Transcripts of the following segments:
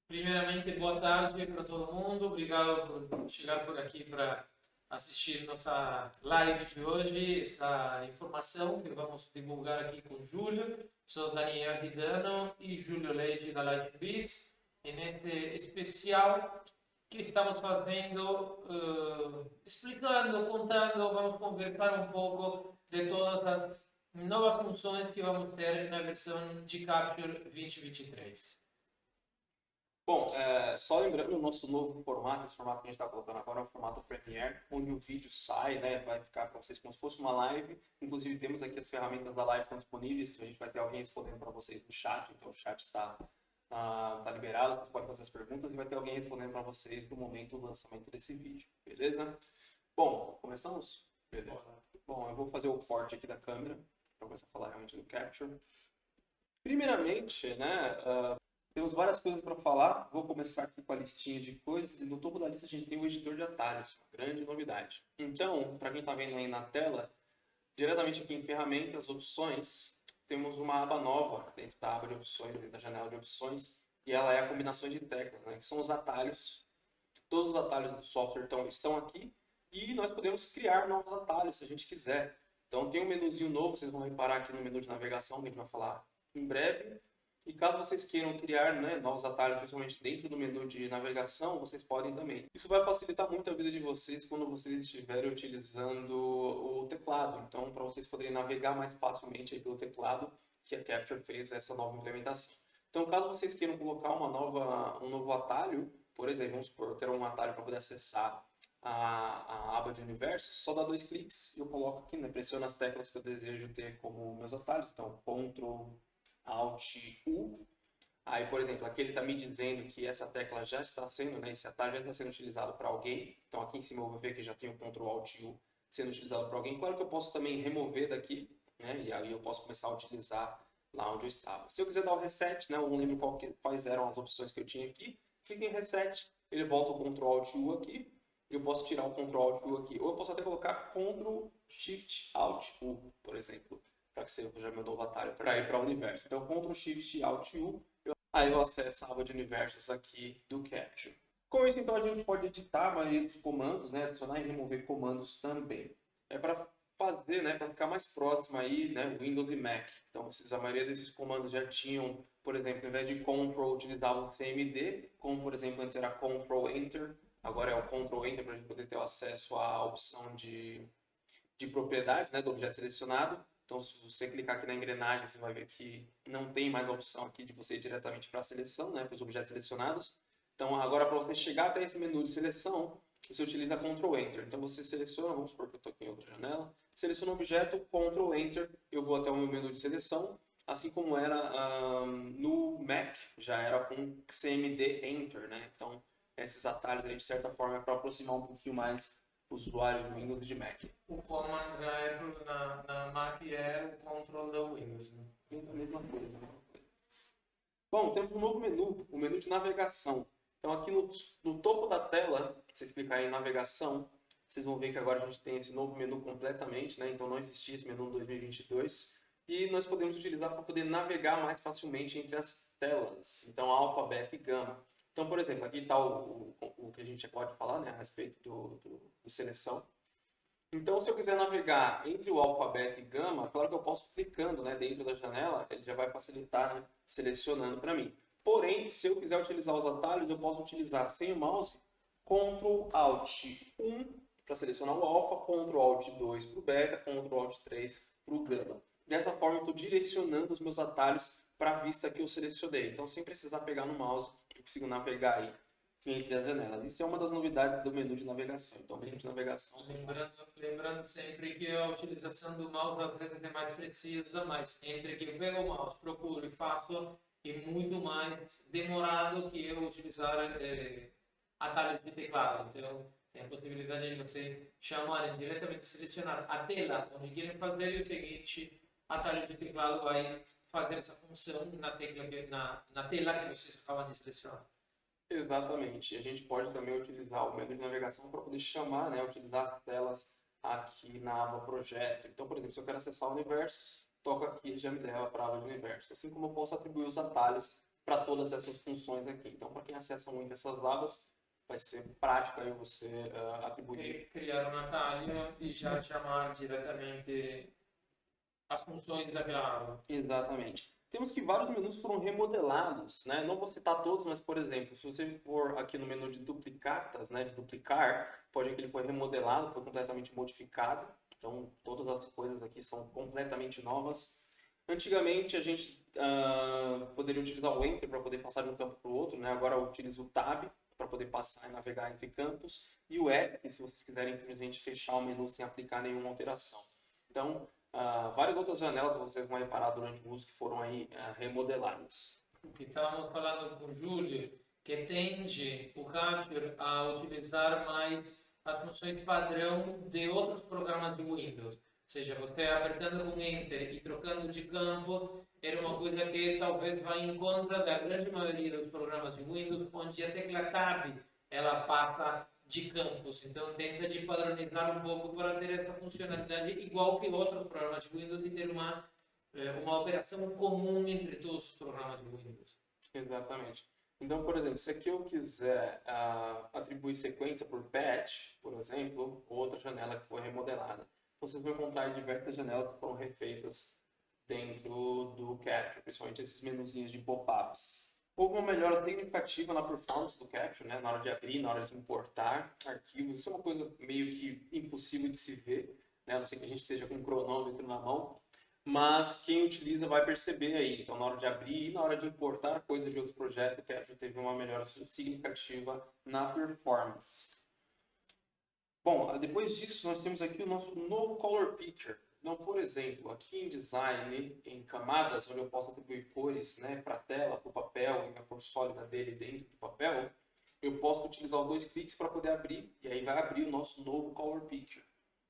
Primeiramente, boa tarde para todo mundo. Obrigado por chegar por aqui para assistir nossa live de hoje, essa informação que vamos divulgar aqui com o Júlio. Sou Daniel Ridano e Júlio Leite da Light Beats. E neste especial que estamos fazendo, explicando, contando, vamos conversar um pouco de todas as novas funções que vamos ter na versão de Capture 2023. Bom, só lembrando o nosso novo formato, esse formato que a gente está colocando agora é o formato Premiere, onde o vídeo sai, né, vai ficar para vocês como se fosse uma live. Inclusive temos aqui as ferramentas da live estão disponíveis, a gente vai ter alguém respondendo para vocês no chat, então o chat tá liberado, vocês podem fazer as perguntas e vai ter alguém respondendo para vocês no momento do lançamento desse vídeo, beleza? Bom, começamos? Beleza. Bom, eu vou fazer o corte aqui da câmera para começar a falar realmente do Capture. Primeiramente, né, temos várias coisas para falar. Vou começar aqui com a listinha de coisas e no topo da lista a gente tem o editor de atalhos, uma grande novidade. Então, para quem está vendo aí na tela, diretamente aqui em ferramentas, opções, temos uma aba nova dentro da aba de opções, dentro da janela de opções, e ela é a combinação de teclas, né, que são os atalhos. Todos os atalhos do software estão aqui e nós podemos criar novos atalhos se a gente quiser. Então tem um menuzinho novo, vocês vão reparar aqui no menu de navegação, que a gente vai falar em breve. E caso vocês queiram criar, né, novos atalhos, principalmente dentro do menu de navegação, vocês podem também. Isso vai facilitar muito a vida de vocês quando vocês estiverem utilizando o teclado. Então, para vocês poderem navegar mais facilmente aí pelo teclado, que a Capture fez essa nova implementação. Então, caso vocês queiram colocar um novo atalho, por exemplo, vamos supor, eu quero um atalho para poder acessar a aba de universo, só dá 2 cliques e eu coloco aqui, né, pressiono as teclas que eu desejo ter como meus atalhos. Então, Ctrl Alt U. Aí, por exemplo, aqui ele está me dizendo que essa tecla já está sendo, né, esse atalho já está sendo utilizado para alguém. Então, aqui em cima eu vou ver que já tem o Ctrl Alt U sendo utilizado para alguém. Claro que eu posso também remover daqui, né, e aí eu posso começar a utilizar lá onde eu estava. Se eu quiser dar o reset, né, eu não lembro quais eram as opções que eu tinha aqui, clique em reset, ele volta o Ctrl Alt U aqui. Eu posso tirar o Ctrl Alt U aqui, ou eu posso até colocar Ctrl Shift Alt U, por exemplo, para que seja meu novo atalho para ir para o universo. Então, Ctrl Shift Alt U, aí eu acesso a aba de universos aqui do Capture. Com isso, então, a gente pode editar a maioria dos comandos, né, adicionar e remover comandos também. É para fazer, né, para ficar mais próximo aí, né, Windows e Mac. Então, a maioria desses comandos já tinham, por exemplo, ao invés de Ctrl, utilizavam o CMD, como, por exemplo, antes era Ctrl Enter, agora é o Ctrl Enter para a gente poder ter acesso à opção de propriedades, né, do objeto selecionado. Então, se você clicar aqui na engrenagem, você vai ver que não tem mais a opção aqui de você ir diretamente para a seleção, né, para os objetos selecionados. Então, agora para você chegar até esse menu de seleção, você utiliza Ctrl Enter. Então, você seleciona, vamos supor que eu estou aqui em outra janela, seleciona o objeto, Ctrl Enter, eu vou até o meu menu de seleção, assim como era no Mac, já era com CMD Enter, né? Então, esses atalhos aí, de certa forma, é para aproximar um pouquinho mais os usuários de Windows e de Mac. O Command Drive na Mac é o control da Windows, né? A mesma coisa, né? Bom, temos um novo menu, o menu de navegação. Então aqui no topo da tela, se vocês clicarem em navegação, vocês vão ver que agora a gente tem esse novo menu completamente, né? Então não existia esse menu no 2022. E nós podemos utilizar para poder navegar mais facilmente entre as telas. Então alfa, beta e gama. Então, por exemplo, aqui está o que a gente pode falar, né, a respeito do seleção. Então, se eu quiser navegar entre o alfabeto e gama, claro que eu posso clicando, né, dentro da janela, ele já vai facilitar, né, selecionando para mim. Porém, se eu quiser utilizar os atalhos, eu posso utilizar sem o mouse Ctrl Alt 1 para selecionar o alfa, Ctrl Alt 2 para o beta, Ctrl Alt 3 para o gama. Dessa forma, eu estou direcionando os meus atalhos para a vista que eu selecionei. Então, sem precisar pegar no mouse, eu consigo navegar aí entre as janelas. Isso é uma das novidades do menu de navegação. Então, o menu de navegação. Lembrando sempre que a utilização do mouse às vezes é mais precisa, mas entre que eu pego o mouse, procuro e faço, é muito mais demorado que eu utilizar atalhos de teclado. Então, tem a possibilidade de vocês chamarem diretamente, selecionar a tela onde querem fazer e o seguinte atalho de teclado vai fazer essa função na tela que vocês acabam de selecionar. Exatamente. E a gente pode também utilizar o menu de navegação para poder chamar, né, utilizar as telas aqui na aba projeto. Então, por exemplo, se eu quero acessar universos, toco aqui e já me leva para a aba de universo. Assim como eu posso atribuir os atalhos para todas essas funções aqui. Então, para quem acessa muito essas abas, vai ser prático aí você atribuir. Criar um atalho e já chamar diretamente as funções daquela aba. Exatamente. Temos que vários menus foram remodelados, né? Não vou citar todos, mas, por exemplo, se você for aqui no menu de duplicatas, né, de duplicar, pode ver que ele foi remodelado, foi completamente modificado. Então, todas as coisas aqui são completamente novas. Antigamente, a gente poderia utilizar o Enter para poder passar de um campo para o outro, né? Agora eu utilizo o Tab para poder passar e navegar entre campos. E o Escape, se vocês quiserem simplesmente fechar o menu sem aplicar nenhuma alteração. Então, várias outras janelas vocês vão reparar durante o uso que foram aí remodeladas. Estávamos falando com o Júlio que tende o Capture a utilizar mais as funções padrão de outros programas de Windows. Ou seja, você apertando com Enter e trocando de campos era uma coisa que talvez vá em contra da grande maioria dos programas de Windows, onde a tecla Tab ela passa de campos. Então, tenta de padronizar um pouco para ter essa funcionalidade igual que outros programas de Windows e ter uma operação comum entre todos os programas de Windows. Exatamente. Então, por exemplo, se aqui eu quiser atribuir sequência por patch, por exemplo, outra janela que foi remodelada. Então, vocês vão encontrar diversas janelas que foram refeitas dentro do Capture, principalmente esses menuzinhos de pop-ups. Houve uma melhora significativa na performance do Capture, né? Na hora de abrir, na hora de importar arquivos. Isso é uma coisa meio que impossível de se ver, né? A não ser que a gente esteja com um cronômetro na mão. Mas quem utiliza vai perceber aí. Então, na hora de abrir e na hora de importar coisas de outros projetos, o Capture teve uma melhora significativa na performance. Bom, depois disso, nós temos aqui o nosso novo Color Picker. Então, por exemplo, aqui em Design, em camadas, onde eu posso atribuir cores, né, para a tela, para o papel e a cor sólida dele dentro do papel, eu posso utilizar os dois cliques para poder abrir, e aí vai abrir o nosso novo Color Picker.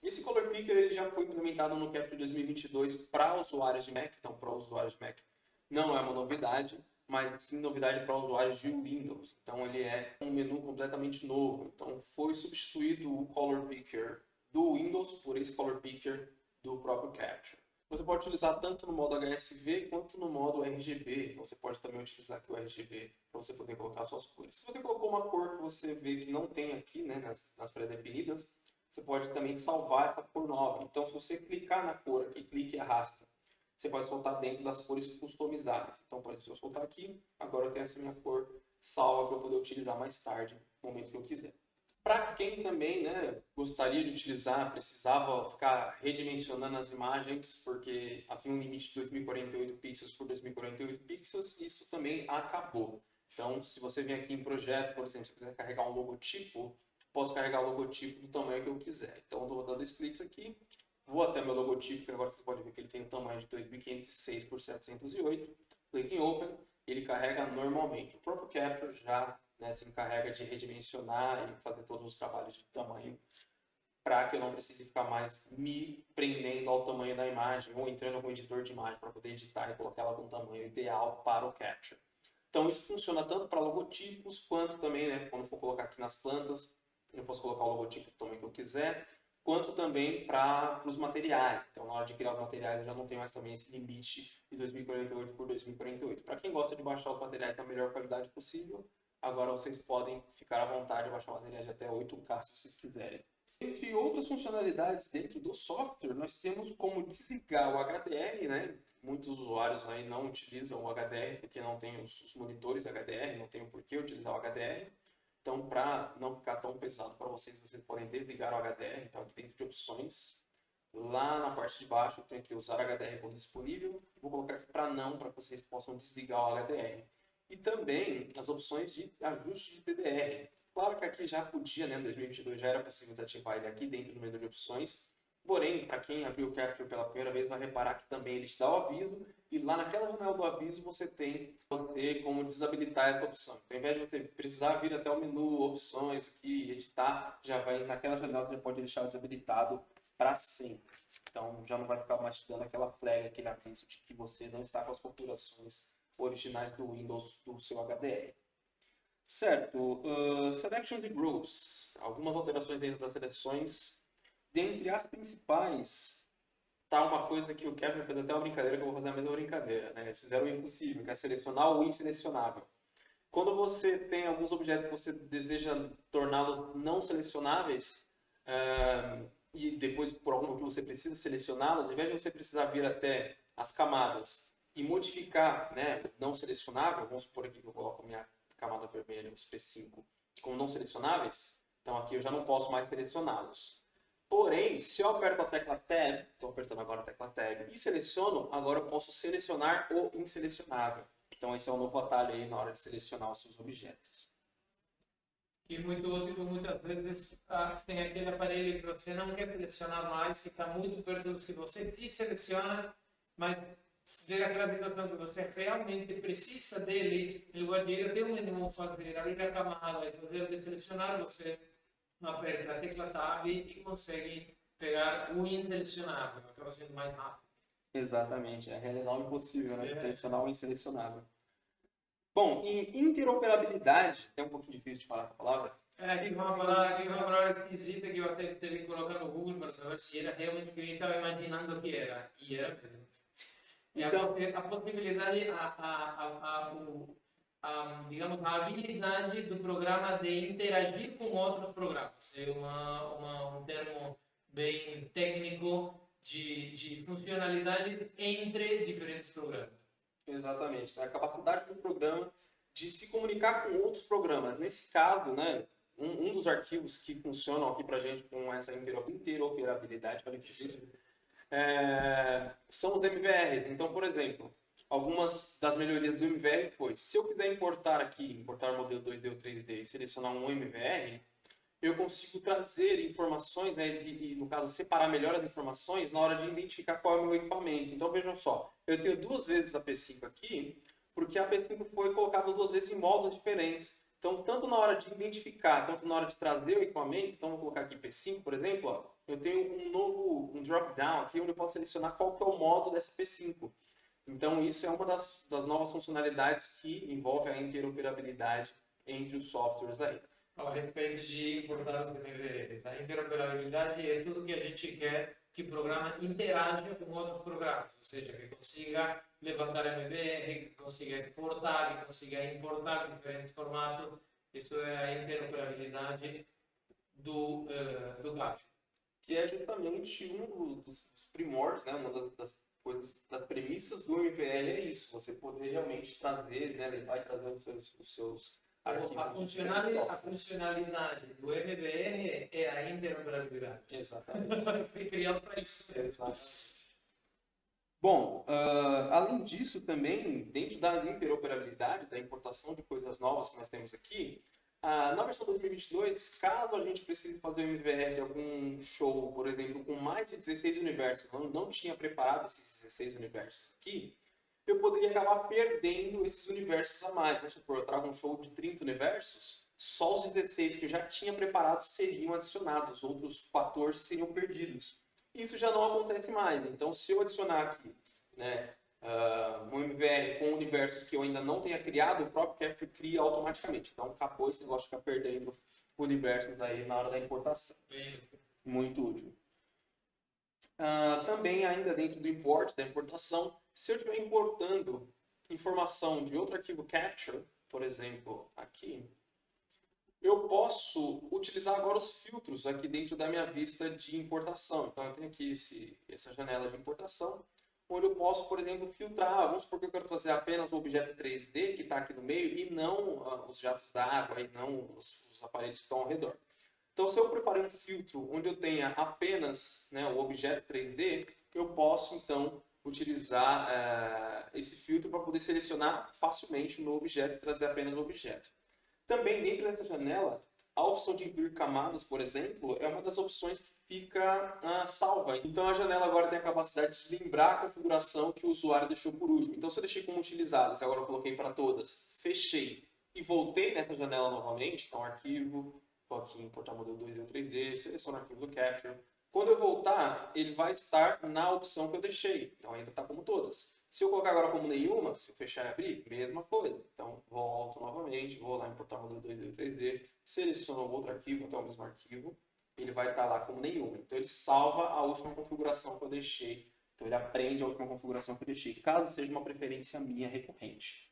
Esse Color Picker ele já foi implementado no Capture 2022 para usuários de Mac, então para usuários de Mac não é uma novidade, mas sim novidade para usuários de Windows. Então ele é um menu completamente novo. Então foi substituído o Color Picker do Windows por esse Color Picker do próprio Capture. Você pode utilizar tanto no modo HSV quanto no modo RGB. Então você pode também utilizar aqui o RGB para você poder colocar suas cores. Se você colocou uma cor que você vê que não tem aqui, né, nas pré-definidas, você pode também salvar essa cor nova. Então, se você clicar na cor aqui, clique e arrasta, você pode soltar dentro das cores customizadas. Então, por exemplo, se eu soltar aqui, agora eu tenho essa minha cor salva para eu poder utilizar mais tarde, no momento que eu quiser. Para quem também, né, gostaria de utilizar, precisava ficar redimensionando as imagens, porque havia um limite de 2048 pixels por 2048 pixels, isso também acabou. Então, se você vem aqui em projeto, por exemplo, se você quiser carregar um logotipo, posso carregar o logotipo do tamanho que eu quiser. Então, eu vou dar dois cliques aqui, vou até meu logotipo, que agora vocês podem ver que ele tem um tamanho de 2506 por 708, clique em Open, ele carrega normalmente. O próprio Capture já, né, se encarrega de redimensionar e fazer todos os trabalhos de tamanho para que eu não precise ficar mais me prendendo ao tamanho da imagem ou entrando em algum editor de imagem para poder editar e colocar ela com o tamanho ideal para o Capture. Então, isso funciona tanto para logotipos quanto também, né, quando for colocar aqui nas plantas, eu posso colocar o logotipo do tamanho que eu quiser, quanto também para os materiais. Então, na hora de criar os materiais, eu já não tenho mais também esse limite de 2048 por 2048. Para quem gosta de baixar os materiais na melhor qualidade possível, agora vocês podem ficar à vontade de baixar materiais de até 8K se vocês quiserem. Entre outras funcionalidades dentro do software, nós temos como desligar o HDR, né? Muitos usuários aí não utilizam o HDR porque não tem os monitores HDR, não tem o porquê utilizar o HDR. Então, para não ficar tão pesado para vocês, vocês podem desligar o HDR. Então, aqui dentro de opções, lá na parte de baixo, tem aqui usar HDR quando disponível. Vou colocar aqui para não, para que vocês possam desligar o HDR. E também as opções de ajuste de DDR. Claro que aqui já podia, né, em 2022 já era possível desativar ele aqui dentro do menu de opções. Porém, para quem abriu o Capture pela primeira vez, vai reparar que também ele te dá o aviso, e lá naquela janela do aviso você tem como desabilitar essa opção. Então, ao invés de você precisar vir até o menu, opções aqui e editar, já vai naquela janela, você pode deixar desabilitado para sempre. Então, já não vai ficar mais te dando aquela flag, aquele aviso de que você não está com as configurações originais do Windows do seu HDR. Certo, Selections e Groups. Algumas alterações dentro das seleções. Dentre as principais, tá uma coisa que o Kevin fez até uma brincadeira, que eu vou fazer a mesma brincadeira, né? Eles fizeram o impossível, que é selecionar o inselecionável. Quando você tem alguns objetos que você deseja torná-los não selecionáveis, e depois, por algum motivo, você precisa selecioná-los, ao invés de você precisar vir até as camadas e modificar, né, não selecionável, vamos supor aqui que eu coloco a minha camada vermelha, os P5, como não selecionáveis, então aqui eu já não posso mais selecioná-los. Porém, se eu aperto a tecla Tab, estou apertando agora a tecla Tab, e seleciono, agora eu posso selecionar o inselecionável. Então esse é um novo atalho aí na hora de selecionar os seus objetos. E muito útil, muitas vezes tem aquele aparelho que você não quer selecionar mais, que está muito perto dos que você se seleciona, mas se der aquela situação que você realmente precisa dele, em lugar de ir até o menu, fazer, abrir a camada e fazer deselecionar, você aperta a tecla Tab e consegue pegar o inselecionável, acaba sendo mais rápido. Exatamente, é realizar o impossível, né? Selecionar o inselecionável. Bom, e interoperabilidade, é um pouquinho difícil de falar essa palavra. Aqui uma palavra esquisita que eu até teve que colocar no Google para saber se era realmente o que eu estava imaginando que era. E era mesmo. Então, A possibilidade, digamos, a habilidade do programa de interagir com outros programas. É um termo bem técnico de funcionalidades entre diferentes programas. exatamente, né? A capacidade do programa de se comunicar com outros programas. Nesse caso, né, um dos arquivos que funcionam aqui para a gente com essa interoperabilidade, olha que difícil, são os MVRs. Então, por exemplo, algumas das melhorias do MVR foi, se eu quiser importar aqui, importar o modelo 2D ou 3D e selecionar um MVR, eu consigo trazer informações, né, e, no caso, separar melhor as informações na hora de identificar qual é o meu equipamento. Então, vejam só, eu tenho duas vezes a P5 aqui, porque a P5 foi colocada duas vezes em modos diferentes. Então, tanto na hora de identificar, quanto na hora de trazer o equipamento, então vou colocar aqui P5, por exemplo, ó, eu tenho um drop-down aqui, onde eu posso selecionar qual que é o modo dessa P5. Então, isso é uma das novas funcionalidades que envolve a interoperabilidade entre os softwares aí. A respeito de importar os MVRs. A interoperabilidade é tudo que a gente quer que o programa interaja com outros programas, ou seja, que consiga levantar MVR, que consiga exportar, que consiga importar diferentes formatos. Isso é a interoperabilidade do GATT. Que é justamente um dos primórdios, né? Uma das coisas, das premissas do MVR é isso, você poder realmente trazer, né? Levar e trazer os seus arquivos. A funcionalidade do MVR é a interoperabilidade. Exatamente. Foi criado para isso. Exatamente. Bom, além disso também, dentro da interoperabilidade, da importação de coisas novas que nós temos aqui, na versão 2022, caso a gente precise fazer um MVR de algum show, por exemplo, com mais de 16 universos, não tinha preparado esses 16 universos aqui, eu poderia acabar perdendo esses universos a mais. Vamos supor, eu trago um show de 30 universos, só os 16 que eu já tinha preparado seriam adicionados, outros 14 seriam perdidos. Isso já não acontece mais. Então, se eu adicionar aqui, né, um MVR com universos que eu ainda não tenha criado, o próprio Capture cria automaticamente. Então, acabou esse negócio de ficar perdendo universos aí na hora da importação. Muito útil. Também, ainda dentro do import, da importação, se eu estiver importando informação de outro arquivo Capture, por exemplo, aqui, eu posso utilizar agora os filtros aqui dentro da minha vista de importação. Então, eu tenho aqui essa janela de importação, onde eu posso, por exemplo, filtrar. Vamos supor que eu quero trazer apenas o objeto 3D que está aqui no meio e não os jatos d'água, e não os aparelhos que estão ao redor. Então, se eu preparei um filtro onde eu tenha apenas, né, o objeto 3D, eu posso, então, utilizar esse filtro para poder selecionar facilmente o meu objeto e trazer apenas o objeto. Também, dentro dessa janela, a opção de incluir camadas, por exemplo, é uma das opções que fica salva. Então, a janela agora tem a capacidade de lembrar a configuração que o usuário deixou por último. Então, se eu deixei como utilizadas, agora eu coloquei para todas, fechei e voltei nessa janela novamente, então, arquivo, vou aqui em importar modelo 2D ou 3D, seleciono o arquivo do Capture. Quando eu voltar, ele vai estar na opção que eu deixei. Então, ainda está como todas. Se eu colocar agora como nenhuma, se eu fechar e abrir, mesma coisa. Então, volto novamente, vou lá importar o modelo 2D ou 3D, seleciono outro arquivo, até o mesmo arquivo, ele vai estar lá como nenhuma. Então, ele salva a última configuração que eu deixei Então ele aprende a última configuração que eu deixei, caso seja uma preferência minha recorrente.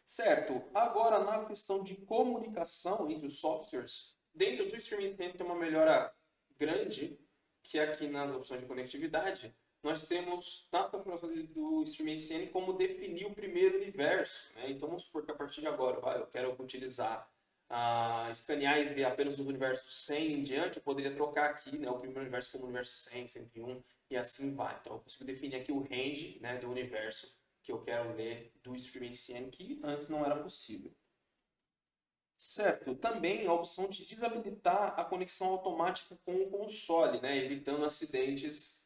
Certo, agora na questão de comunicação entre os softwares, dentro do StreamYCN tem uma melhora grande, que é aqui nas opções de conectividade, nós temos nas configurações do StreamYCN como definir o primeiro universo. Né? Então vamos supor que a partir de agora eu quero utilizar, escanear e ver apenas os universos 100 em diante, eu poderia trocar aqui, né, o primeiro universo como universo 100, 101 e assim vai. Então eu consigo definir aqui o range, né, do universo que eu quero ler do StreamYCN, que antes não era possível. Certo, também a opção de desabilitar a conexão automática com o console, né, evitando acidentes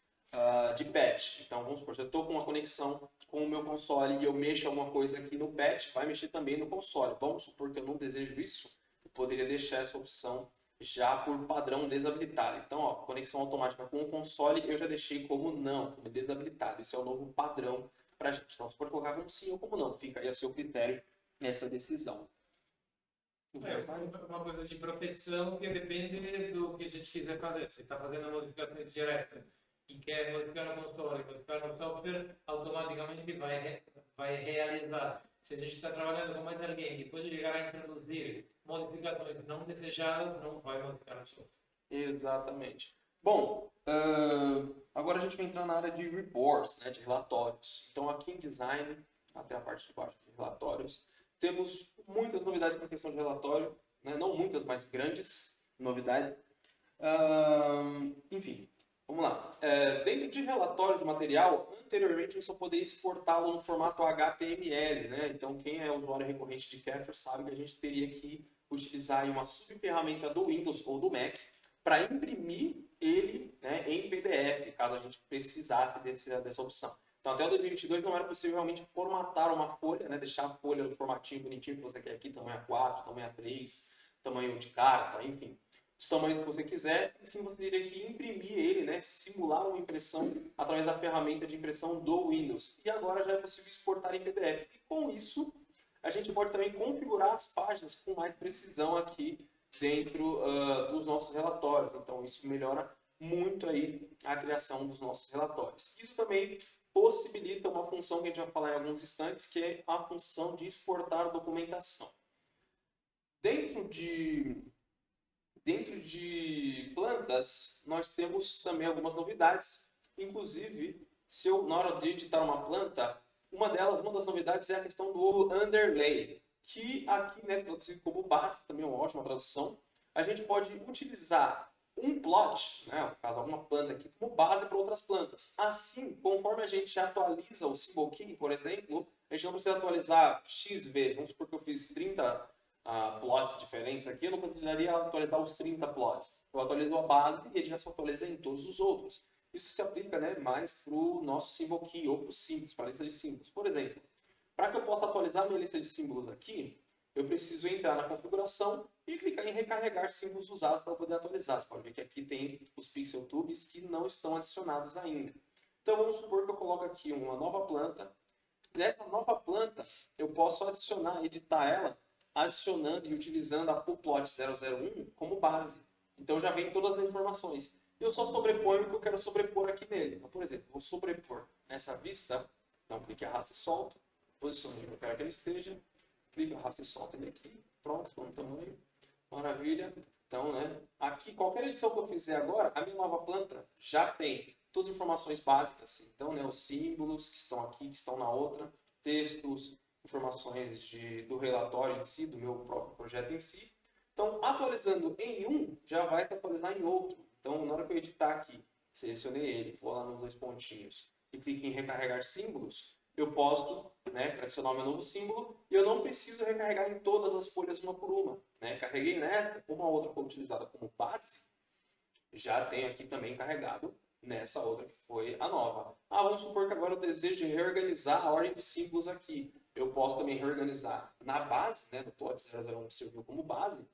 de patch. Então vamos supor, se eu estou com uma conexão com o meu console e eu mexo alguma coisa aqui no patch, vai mexer também no console. Vamos supor que eu não desejo isso, eu poderia deixar essa opção já por padrão desabilitada. Então, ó, conexão automática com o console eu já deixei como não, como desabilitado. Esse é o novo padrão para a gente. Então, você pode colocar como sim ou como não. Fica aí a seu critério essa decisão. Uma coisa de proteção que depende do que a gente quiser fazer. Se está fazendo modificações diretas e quer modificar no console, modificar no software, automaticamente vai realizar. Se a gente está trabalhando com mais alguém que pode chegar a introduzir modificações não desejadas, não vai modificar no software. Exatamente. Bom, agora a gente vai entrar na área de reports, né, de relatórios. Então aqui em design, até a parte de baixo de relatórios, temos muitas novidades para a questão de relatório, né? Não muitas, mas grandes novidades. Enfim, vamos lá. Dentro de relatório de material, anteriormente a gente só poderia exportá-lo no formato HTML, né? Então quem é usuário recorrente de Capture sabe que a gente teria que utilizar aí uma subferramenta do Windows ou do Mac para imprimir ele, né, em PDF, caso a gente precisasse dessa opção. Então, até o 2022 não era possível realmente formatar uma folha, né? Deixar a folha no formatinho bonitinho que você quer aqui, tamanho A4, tamanho A3, tamanho de carta, enfim. Os tamanhos que você quisesse, e sim você teria que imprimir ele, né? Simular uma impressão através da ferramenta de impressão do Windows. E agora já é possível exportar em PDF. E com isso, a gente pode também configurar as páginas com mais precisão aqui dentro dos nossos relatórios. Então, isso melhora muito aí a criação dos nossos relatórios. Isso também possibilita uma função que a gente vai falar em alguns instantes, que é a função de exportar documentação. Dentro de plantas, nós temos também algumas novidades. Inclusive, se eu, na hora de editar uma planta, uma das novidades é a questão do underlay, que aqui, né, traduzido como base, também é uma ótima tradução. A gente pode utilizar um plot, né, no caso alguma planta aqui, como base para outras plantas. Assim, conforme a gente atualiza o symbol key, por exemplo, a gente não precisa atualizar X vezes. Vamos supor que eu fiz 30 plots diferentes aqui, eu não precisaria atualizar os 30 plots. Eu atualizo a base e ele já se atualiza em todos os outros. Isso se aplica, né, mais para o nosso symbol key ou para os símbolos, para a lista de símbolos. Por exemplo, para que eu possa atualizar minha lista de símbolos aqui, eu preciso entrar na configuração e clicar em recarregar símbolos usados para poder atualizar. Você pode ver que aqui tem os pixel tubes que não estão adicionados ainda. Então vamos supor que eu coloco aqui uma nova planta. Nessa nova planta eu posso adicionar, editar ela, adicionando e utilizando a pullplot 001 como base. Então já vem todas as informações. Eu só sobreponho o que eu quero sobrepor aqui nele. Então, por exemplo, vou sobrepor nessa vista, então clique, arrasta e solta, posiciono onde eu quero que ele esteja, clique, arrasta e solta ele aqui, pronto, ficou no tamanho, maravilha. Então, né, aqui, qualquer edição que eu fizer agora, a minha nova planta já tem todas as informações básicas. Então, né, os símbolos que estão aqui, que estão na outra, textos, informações do relatório em si, do meu próprio projeto em si. Então, atualizando em um, já vai se atualizar em outro. Então, na hora que eu editar aqui, selecionei ele, vou lá nos dois pontinhos e clique em recarregar símbolos, eu posso, né, adicionar o meu novo símbolo e eu não preciso recarregar em todas as folhas uma por uma. Né? Carreguei nessa, como a outra foi utilizada como base, já tenho aqui também carregado nessa outra que foi a nova. Vamos supor que agora eu desejo reorganizar a ordem dos símbolos aqui. Eu posso também reorganizar na base, né, do plot 001 que serviu como base,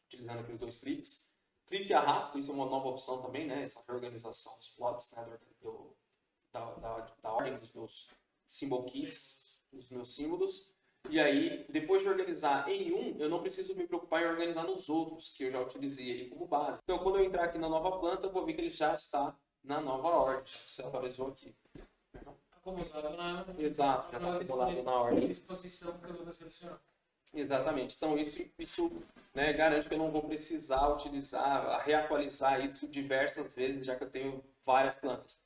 utilizando aqui os dois cliques. Clique e arrasto, isso é uma nova opção também, né, essa reorganização dos plots, né, da ordem dos meus symbol keys, dos meus símbolos. E aí, depois de organizar em um, eu não preciso me preocupar em organizar nos outros, que eu já utilizei ele como base. Então, quando eu entrar aqui na nova planta, eu vou ver que ele já está na nova ordem. Você atualizou aqui. Acomodado na Exato, já está acomodado na ordem. disposição que você selecionou. Exatamente. Então, isso né, garante que eu não vou precisar utilizar, reatualizar isso diversas vezes, já que eu tenho várias plantas.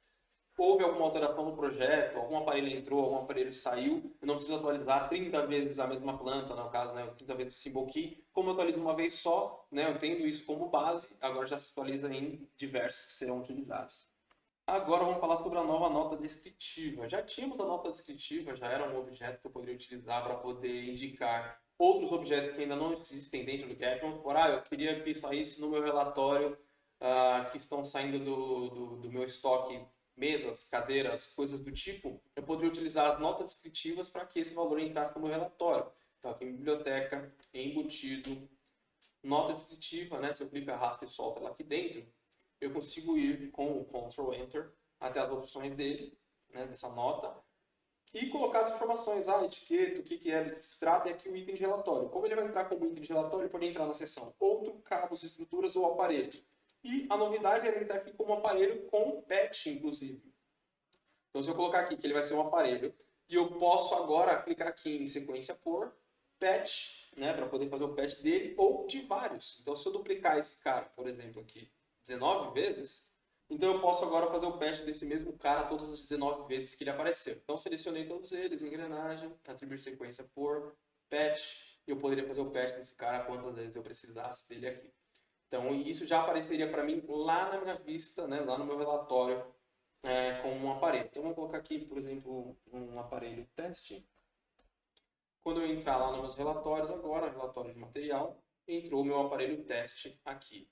Houve alguma alteração no projeto, algum aparelho entrou, algum aparelho saiu, eu não preciso atualizar 30 vezes a mesma planta, no caso, né, 30 vezes o symbol key. Como eu atualizo uma vez só, né, eu tendo isso como base, agora já se atualiza em diversos que serão utilizados. Agora vamos falar sobre a nova nota descritiva. Já tínhamos a nota descritiva, já era um objeto que eu poderia utilizar para poder indicar outros objetos que ainda não existem dentro do Caption. Vamos supor, eu queria que saísse no meu relatório que estão saindo do meu estoque mesas, cadeiras, coisas do tipo. Eu poderia utilizar as notas descritivas para que esse valor entrasse no meu relatório. Então aqui em biblioteca, embutido, nota descritiva, né? Se eu clico, arrasto e solto ela aqui dentro, eu consigo ir com o Ctrl Enter até as opções dele, né, dessa nota, e colocar as informações, etiqueta, o que é, do que se trata, e aqui o item de relatório. Como ele vai entrar como item de relatório, ele pode entrar na seção outro, cabos, estruturas ou aparelhos. E a novidade é ele entrar aqui como aparelho com patch, inclusive. Então, se eu colocar aqui que ele vai ser um aparelho, e eu posso agora clicar aqui em sequência por patch, né, para poder fazer o patch dele, ou de vários. Então, se eu duplicar esse cara, por exemplo, aqui, 19 vezes, então eu posso agora fazer o patch desse mesmo cara todas as 19 vezes que ele apareceu. Então selecionei todos eles, engrenagem, atribuir sequência por patch, e eu poderia fazer o patch desse cara quantas vezes eu precisasse dele aqui. Então isso já apareceria para mim lá na minha vista, né, lá no meu relatório, como um aparelho. Então vamos colocar aqui, por exemplo, um aparelho teste. Quando eu entrar lá nos meus relatórios agora, relatório de material, entrou o meu aparelho teste aqui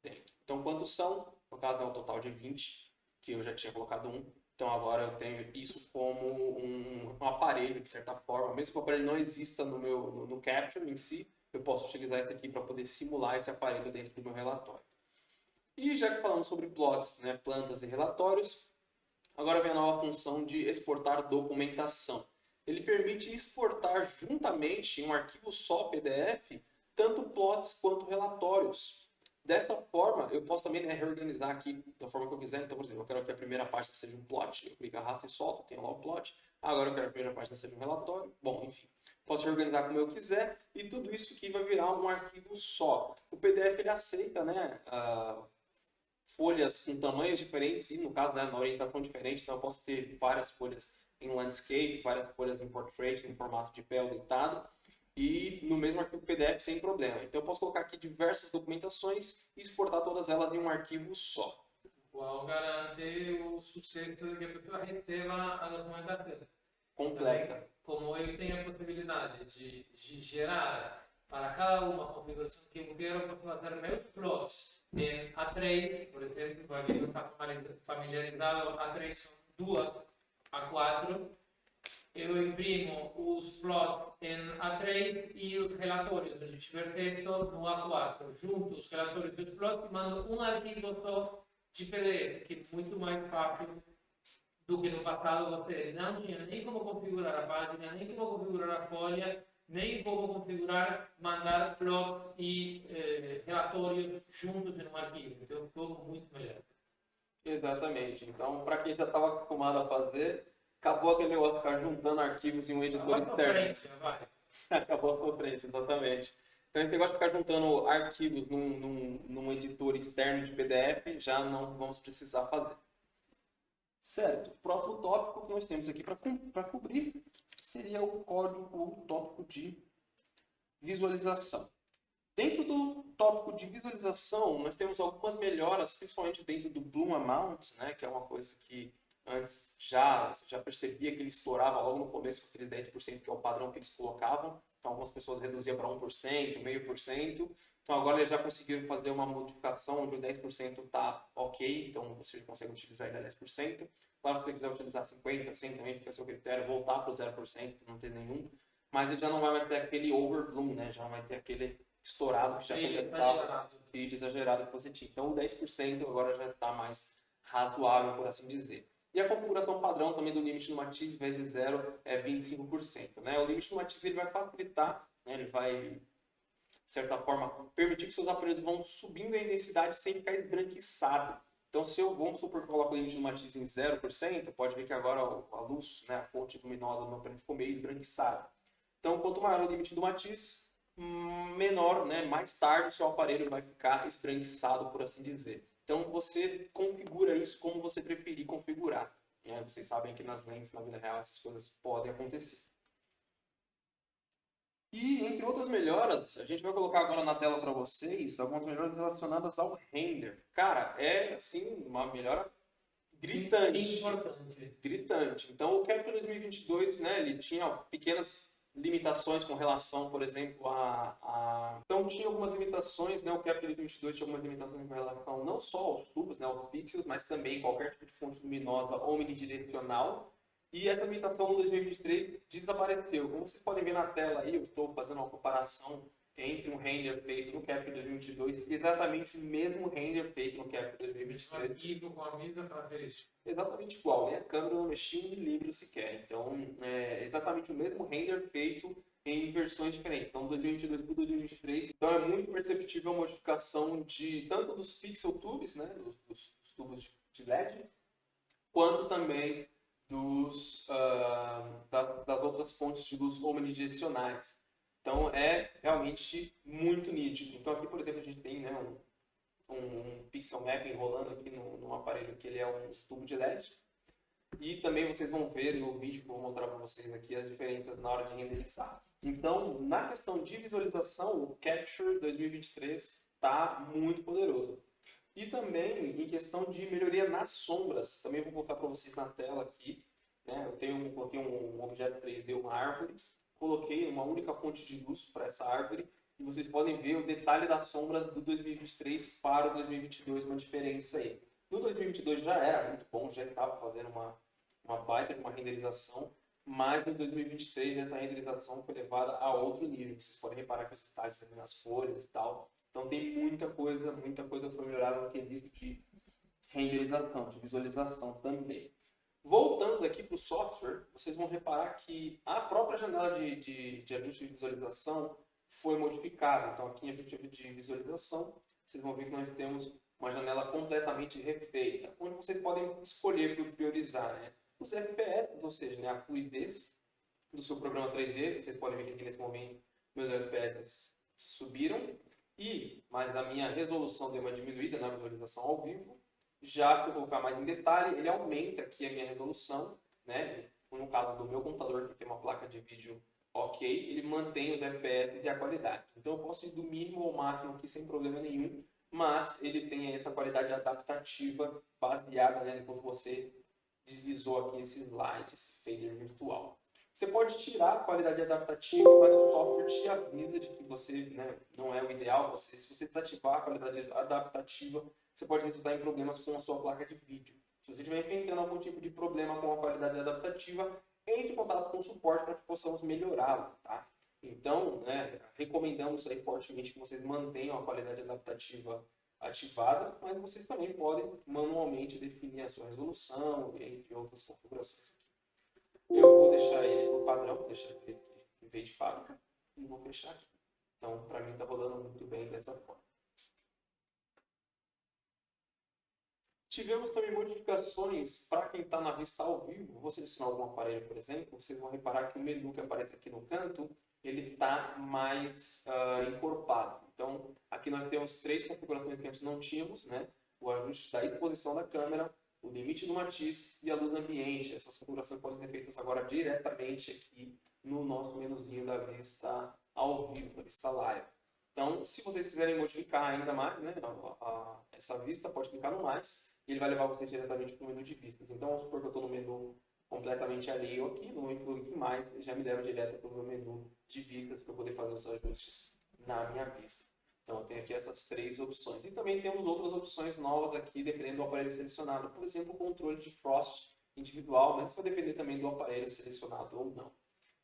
dentro. Então quantos são? No caso, o total de 20, que eu já tinha colocado um. Então agora eu tenho isso como um aparelho, de certa forma. Mesmo que o aparelho não exista no Capture em si, eu posso utilizar esse aqui para poder simular esse aparelho dentro do meu relatório. E já que falamos sobre plots, né, plantas e relatórios, agora vem a nova função de exportar documentação. Ele permite exportar juntamente em um arquivo só PDF, tanto plots quanto relatórios. Dessa forma, eu posso também reorganizar aqui da forma que eu quiser. Então, por exemplo, eu quero que a primeira página seja um plot. Eu clico, arrasto e solto, tenho lá o plot. Agora eu quero que a primeira página seja um relatório. Bom, enfim. Posso reorganizar como eu quiser. E tudo isso aqui vai virar um arquivo só. O PDF ele aceita, né, folhas com tamanhos diferentes. E no caso, né, na orientação diferente. Então eu posso ter várias folhas em landscape, várias folhas em portrait, em formato de pé ou deitado. E no mesmo arquivo PDF sem problema. Então eu posso colocar aqui diversas documentações e exportar todas elas em um arquivo só. Qual garante o sucesso de que a pessoa receba a documentação. Completa. Também, como eu tenho a possibilidade de gerar para cada uma a configuração que eu quero, eu posso fazer meus plots em A3, por exemplo, para quem não está familiarizado, A3 são 2 A4. Eu imprimo os plots em A3 e os relatórios onde tiver texto no A4. Junto os relatórios e os plots e mando um arquivo só de PDF, que é muito mais fácil do que no passado você não tinha nem como configurar a página, nem como configurar a folha, nem como configurar, mandar plots e relatórios juntos em um arquivo. Então, ficou muito melhor. Exatamente. Então, para quem já estava acostumado a fazer, acabou aquele negócio de ficar juntando arquivos em um editor externo. Vai. Acabou a sofrência, exatamente. Então, esse negócio de ficar juntando arquivos num editor externo de PDF, já não vamos precisar fazer. Certo. O próximo tópico que nós temos aqui para cobrir seria o tópico de visualização. Dentro do tópico de visualização, nós temos algumas melhoras, principalmente dentro do Bloom Amount, né, que é uma coisa que antes já percebia que ele estourava logo no começo com aqueles 10%, que é o padrão que eles colocavam. Então, algumas pessoas reduziam para 1%, 0,5%. Então, agora eles já conseguiram fazer uma modificação onde o 10% está ok. Então, você consegue utilizar ele a 10%. Claro, se você quiser utilizar 50%, 100% também fica a seu critério. Voltar para o 0%, não ter nenhum. Mas ele já não vai mais ter aquele overbloom, né? Já não vai ter aquele estourado que já começava e exagerado que você tinha. Então, o 10% agora já está mais razoável, por assim dizer. E a configuração padrão também do limite no matiz, em vez de 0, é 25%. Né? O limite no matiz ele vai facilitar, né? Ele vai, de certa forma, permitir que seus aparelhos vão subindo a intensidade sem ficar esbranquiçado. Então, vamos supor que eu coloco o limite do matiz em 0%, pode ver que agora a luz, né, a fonte luminosa do meu aparelho ficou meio esbranquiçada. Então, quanto maior o limite do matiz, menor, né, mais tarde o seu aparelho vai ficar esbranquiçado, por assim dizer. Então, você configura isso como você preferir configurar. Né? Vocês sabem que nas lentes, na vida real, essas coisas podem acontecer. E, entre outras melhoras, a gente vai colocar agora na tela para vocês algumas melhoras relacionadas ao render. Cara, é, assim, uma melhora gritante. Importante. Gritante. Então, o Capture 2022, né, ele tinha pequenas limitações com relação, por exemplo, Então, tinha algumas limitações, né, o Capture 2022 tinha algumas limitações com relação não só aos tubos, né, aos pixels, mas também qualquer tipo de fonte luminosa omnidirecional. E essa limitação no 2023 desapareceu. Como vocês podem ver na tela aí, eu estou fazendo uma comparação entre um render feito no Capture 2022 e exatamente o mesmo render feito no Capture 2023. Arquivo com a mesma característica. Exatamente igual, né? A câmera não mexia um milímetro sequer. Então, é exatamente o mesmo render feito em versões diferentes. Então, 2022 para 2023. Então, é muito perceptível a modificação de tanto dos pixel tubes, né? Dos tubos de LED, quanto também das outras fontes de luz omnidirecionais. Então, é realmente muito nítido. Então, aqui, por exemplo, a gente tem, né, um pixel mapping rolando aqui no aparelho, que ele é um tubo de LED. E também vocês vão ver no vídeo que eu vou mostrar para vocês aqui as diferenças na hora de renderizar. Então, na questão de visualização, o Capture 2023 está muito poderoso. E também em questão de melhoria nas sombras, também vou colocar para vocês na tela aqui. Né? Coloquei um objeto 3D, uma árvore, coloquei uma única fonte de luz para essa árvore e vocês podem ver o detalhe das sombras do 2023 para o 2022, uma diferença aí. No 2022 já era muito bom, já estava fazendo uma baita de uma renderização, mas no 2023 essa renderização foi levada a outro nível. Vocês podem reparar que os detalhes também nas folhas e tal. Então tem muita coisa foi melhorada no quesito de renderização, de visualização também. Voltando aqui para o software, vocês vão reparar que a própria janela de ajuste de visualização foi modificada. Então aqui em ajuste de visualização, vocês vão ver que nós temos uma janela completamente refeita, onde vocês podem escolher priorizar, né, os FPS, ou seja, né, a fluidez do seu programa 3D. Vocês podem ver que aqui nesse momento meus FPS subiram, mas a minha resolução deu uma diminuída na visualização ao vivo. Já se eu colocar mais em detalhe, ele aumenta aqui a minha resolução, né? No caso do meu computador, que tem uma placa de vídeo ok, ele mantém os FPS e a qualidade. Então eu posso ir do mínimo ao máximo aqui sem problema nenhum, mas ele tem essa qualidade adaptativa baseada, né, enquanto você deslizou aqui esse slide, esse fader virtual. Você pode tirar a qualidade adaptativa, mas o software te avisa de que você, né, não é o ideal. Se você desativar a qualidade adaptativa, você pode resultar em problemas com a sua placa de vídeo. Se você estiver enfrentando algum tipo de problema com a qualidade adaptativa, entre em contato com o suporte para que possamos melhorá-lo, tá? Então, né, recomendamos aí fortemente que vocês mantenham a qualidade adaptativa ativada, mas vocês também podem manualmente definir a sua resolução, entre outras configurações aqui. Eu vou deixar ele por padrão, vou deixar ele que veio de fábrica e vou fechar aqui. Então, para mim, está rodando muito bem dessa forma. Tivemos também modificações para quem está na vista ao vivo. Vou selecionar algum aparelho, por exemplo. Vocês vão reparar que o menu que aparece aqui no canto, ele está mais encorpado. Então, aqui nós temos 3 configurações que antes não tínhamos, né? O ajuste da exposição da câmera, o limite do matiz e a luz ambiente. Essas configurações podem ser feitas agora diretamente aqui no nosso menuzinho da vista ao vivo, da vista live. Então, se vocês quiserem modificar ainda mais, né, essa vista, pode clicar no mais e ele vai levar vocês diretamente para o menu de vistas. Então, vamos supor que eu estou no menu completamente alheio aqui, no momento que eu clico em mais, ele já me leva direto para o meu menu de vistas para eu poder fazer os ajustes na minha vista. Então, eu tenho aqui essas 3 opções. E também temos outras opções novas aqui, dependendo do aparelho selecionado. Por exemplo, o controle de frost individual, mas isso vai depender também do aparelho selecionado ou não.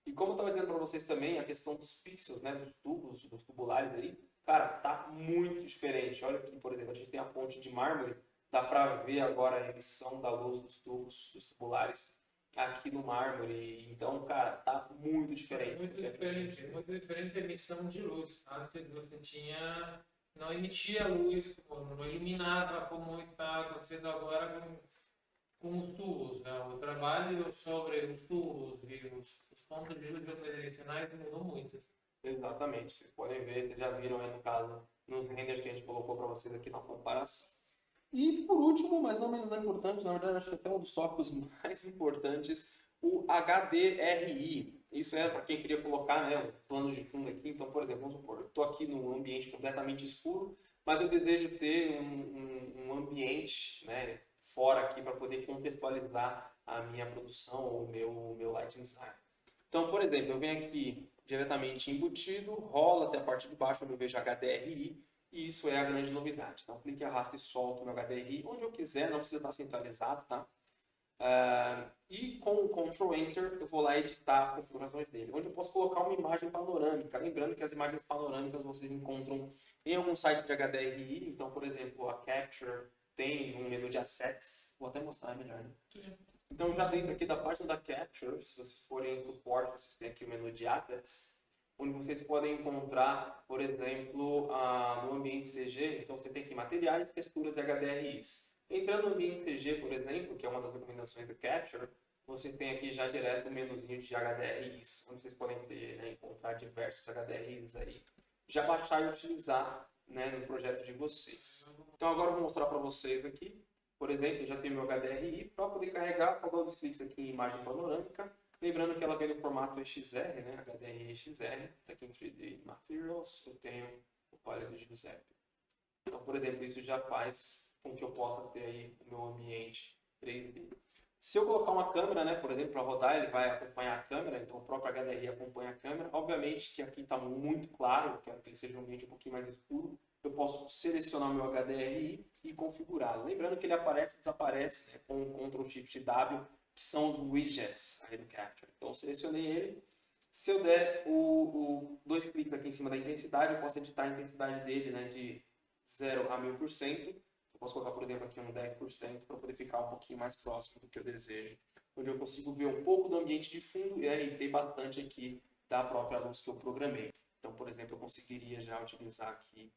E como eu estava dizendo para vocês também, a questão dos pixels, né, dos tubos, dos tubulares aí, cara, tá muito diferente. Olha aqui, por exemplo, a gente tem a fonte de mármore, dá para ver agora a emissão da luz dos tubos, dos tubulares aqui no mármore. Então, cara, tá muito diferente. Muito diferente a emissão de luz. Antes você tinha não emitia luz, não iluminava como está acontecendo agora com os tubos. Né? O trabalho sobre os tubos e os pontos de luz bidirecionais mudou muito. Exatamente, vocês podem ver, vocês já viram aí no caso, nos renders que a gente colocou para vocês aqui na comparação. E por último, mas não menos importante, na verdade acho que até um dos tópicos mais importantes, o HDRI. Isso é para quem queria colocar, né, o plano de fundo aqui. Então, por exemplo, vamos supor, eu estou aqui num ambiente completamente escuro, mas eu desejo ter um ambiente, né, fora aqui para poder contextualizar a minha produção ou o meu light design. Então, por exemplo, eu venho aqui diretamente embutido, rola até a parte de baixo onde eu vejo HDRI, e isso é a grande novidade. Então, clique, arrasta e solto no HDRI, onde eu quiser, não precisa estar centralizado, tá? E com o Ctrl Enter, eu vou lá editar as configurações dele, onde eu posso colocar uma imagem panorâmica. Lembrando que as imagens panorâmicas vocês encontram em algum site de HDRI. Então, por exemplo, a Capture tem um menu de assets. Vou até mostrar melhor, né? Então, já dentro aqui da página da Capture, se vocês forem no suporte, vocês têm aqui o menu de Assets, onde vocês podem encontrar, por exemplo, no ambiente CG, então você tem aqui materiais, texturas e HDRIs. Entrando no ambiente CG, por exemplo, que é uma das recomendações do Capture, vocês têm aqui já direto o menuzinho de HDRIs, onde vocês podem ter, né, encontrar diversos HDRIs aí. Já baixar e utilizar, né, no projeto de vocês. Então agora eu vou mostrar para vocês aqui. Por exemplo, eu já tenho meu HDRI para poder carregar, só dou os cliques aqui em imagem panorâmica. Lembrando que ela vem no formato XR, né? HDRI XR. Está aqui em 3D Materials, eu tenho o palette do Giuseppe. Então, por exemplo, isso já faz com que eu possa ter aí o meu ambiente 3D. Se eu colocar uma câmera, né, por exemplo, para rodar, ele vai acompanhar a câmera, então o próprio HDRI acompanha a câmera. Obviamente que aqui está muito claro, eu quero que ele seja um ambiente um pouquinho mais escuro. Eu posso selecionar o meu HDRI e configurá-lo. Lembrando que ele aparece e desaparece, né, com o Ctrl Shift W, que são os widgets aí do Capture. Então, eu selecionei ele. Se eu der dois cliques aqui em cima da intensidade, eu posso editar a intensidade dele, né, de 0 a 1000%. Eu posso colocar, por exemplo, aqui um 10% para poder ficar um pouquinho mais próximo do que eu desejo. Onde eu consigo ver um pouco do ambiente de fundo e ter bastante aqui da própria luz que eu programei. Então, por exemplo, eu conseguiria já utilizar aqui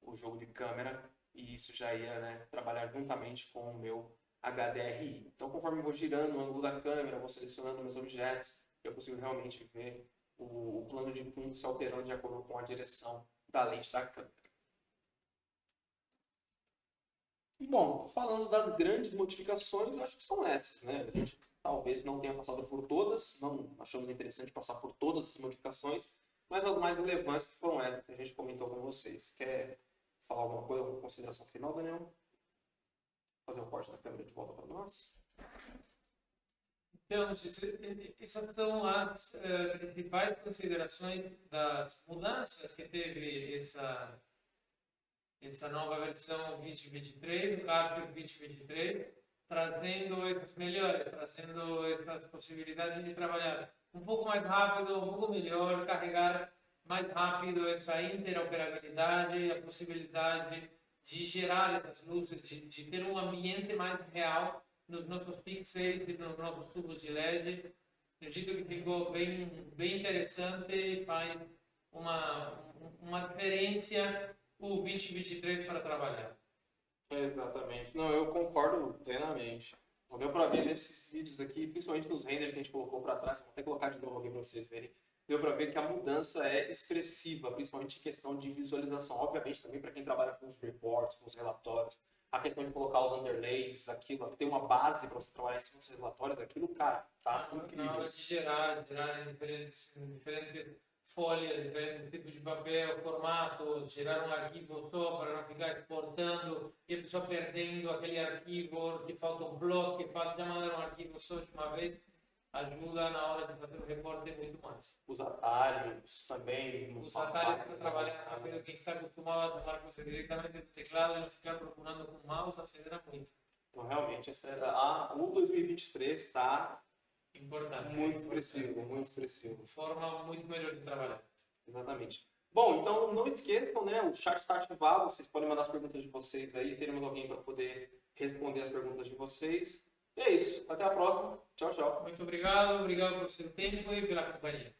o jogo de câmera e isso já ia, né, trabalhar juntamente com o meu HDRI. Então, conforme eu vou girando o ângulo da câmera, vou selecionando meus objetos, eu consigo realmente ver o plano de fundo se alterando de acordo com a direção da lente da câmera. E, bom, falando das grandes modificações, eu acho que são essas, né? A gente talvez não tenha passado por todas, não achamos interessante passar por todas as modificações, mas as mais relevantes que foram essas que a gente comentou com vocês. Quer falar alguma coisa, alguma consideração final, Daniel? Fazer um corte da câmera de volta para nós? Então, essas são as principais considerações das mudanças que teve essa nova versão 2023, o Capture 2023, trazendo essas melhorias, trazendo essas possibilidades de trabalhar um pouco mais rápido, um pouco melhor, carregar mais rápido essa interoperabilidade, a possibilidade de gerar essas luzes, de ter um ambiente mais real nos nossos pixels e nos nossos tubos de LED. Acredito que ficou bem interessante e faz uma diferença o 2023 para trabalhar. Exatamente. Não, eu concordo plenamente. Deu para ver nesses vídeos aqui, principalmente nos renders que a gente colocou para trás, vou até colocar de novo aqui para vocês verem. Deu para ver que a mudança é expressiva, principalmente em questão de visualização. Obviamente também para quem trabalha com os reports, com os relatórios, a questão de colocar os underlays, aquilo, ter uma base para você trabalhar em cima dos relatórios, aquilo, cara, tá incrível. Na hora de gerar em diferentes folhas, diferentes tipos de papel, formatos, gerar um arquivo só para não ficar exportando e a pessoa perdendo aquele arquivo, que falta um bloco, que falta já mandar um arquivo só de uma vez, ajuda na hora de fazer o reporte muito mais. Os atalhos também. Os atalhos para trabalhar rápido, quem está acostumado a falar com você diretamente do teclado e não ficar procurando com o mouse, acelera muito. Então, realmente, o 2023 está importante. Muito expressivo, muito expressivo. Forma muito melhor de trabalhar. Exatamente. Bom, então não esqueçam, né? O chat está ativado, vocês podem mandar as perguntas de vocês aí, teremos alguém para poder responder as perguntas de vocês. E é isso. Até a próxima. Tchau, tchau. Muito obrigado pelo seu tempo e pela companhia.